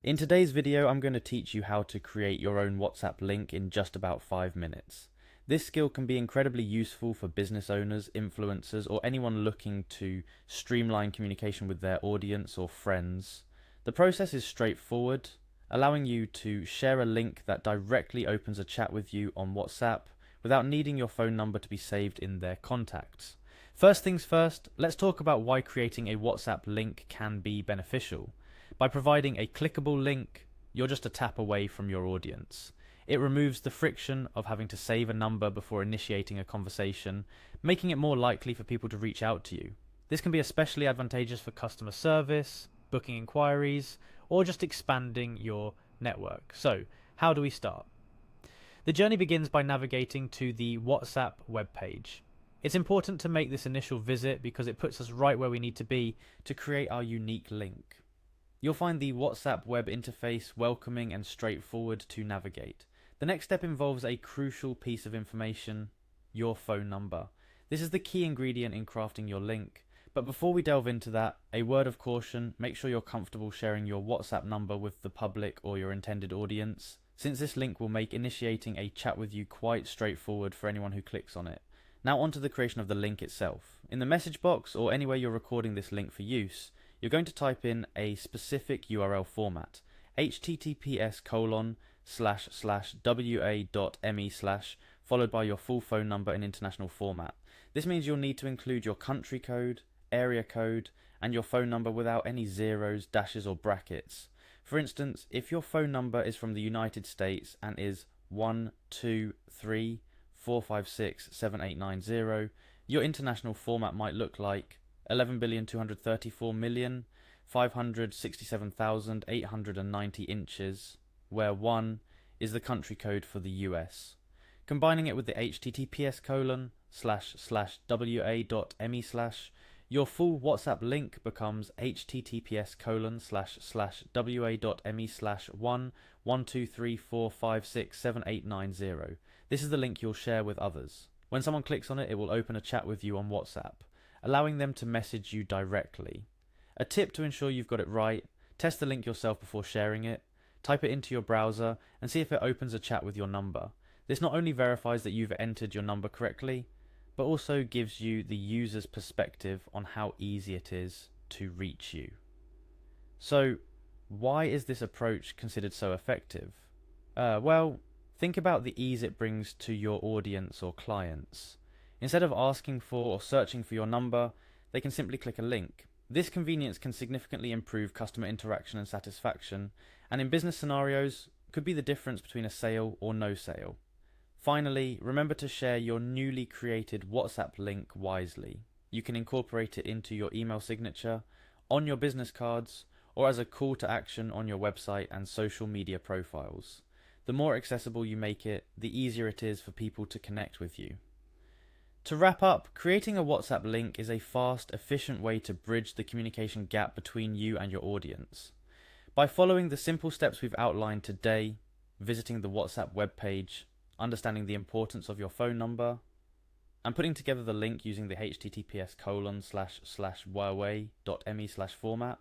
In today's video, I'm going to teach you how to create your own WhatsApp link in just about 5 minutes. This skill can be incredibly useful for business owners, influencers, or anyone looking to streamline communication with their audience or friends. The process is straightforward, allowing you to share a link that directly opens a chat with you on WhatsApp without needing your phone number to be saved in their contacts. First things first, let's talk about why creating a WhatsApp link can be beneficial. By providing a clickable link, you're just a tap away from your audience. It removes the friction of having to save a number before initiating a conversation, making it more likely for people to reach out to you. This can be especially advantageous for customer service, booking inquiries, or just expanding your network. So, how do we start? The journey begins by navigating to the WhatsApp webpage. It's important to make this initial visit because it puts us right where we need to be to create our unique link. You'll find the WhatsApp web interface welcoming and straightforward to navigate. The next step involves a crucial piece of information: your phone number. This is the key ingredient in crafting your link. But before we delve into that, a word of caution: make sure you're comfortable sharing your WhatsApp number with the public or your intended audience, since this link will make initiating a chat with you quite straightforward for anyone who clicks on it. Now onto the creation of the link itself. In the message box or anywhere you're recording this link for use, you're going to type in a specific URL format: https://wa.me/ followed by your full phone number in international format. This means you'll need to include your country code, area code, and your phone number without any zeros, dashes, or brackets. For instance, if your phone number is from the United States and is 12345678890, your international format might look like 11,234,567,890 inches, where 1 is the country code for the US. Combining it with the https://wa.me/, your full WhatsApp link becomes https://wa.me/11234567890. This is the link you'll share with others. When someone clicks on it, it will open a chat with you on WhatsApp, allowing them to message you directly. A tip to ensure you've got it right: test the link yourself before sharing it. Type it into your browser and see if it opens a chat with your number. This not only verifies that you've entered your number correctly, but also gives you the user's perspective on how easy it is to reach you. So, why is this approach considered so effective? Well, think about the ease it brings to your audience or clients. Instead of asking for or searching for your number, they can simply click a link. This convenience can significantly improve customer interaction and satisfaction, and in business scenarios, could be the difference between a sale or no sale. Finally, remember to share your newly created WhatsApp link wisely. You can incorporate it into your email signature, on your business cards, or as a call to action on your website and social media profiles. The more accessible you make it, the easier it is for people to connect with you. To wrap up, creating a WhatsApp link is a fast, efficient way to bridge the communication gap between you and your audience. By following the simple steps we've outlined today, visiting the WhatsApp webpage, understanding the importance of your phone number, and putting together the link using the https://wa.me/format,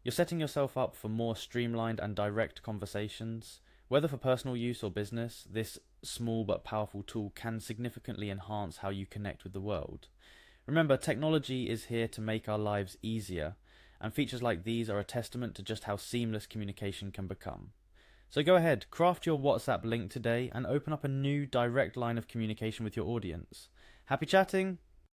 you're setting yourself up for more streamlined and direct conversations. Whether for personal use or business, this small but powerful tool can significantly enhance how you connect with the world. Remember, technology is here to make our lives easier, and features like these are a testament to just how seamless communication can become. So go ahead, craft your WhatsApp link today and open up a new direct line of communication with your audience. Happy chatting!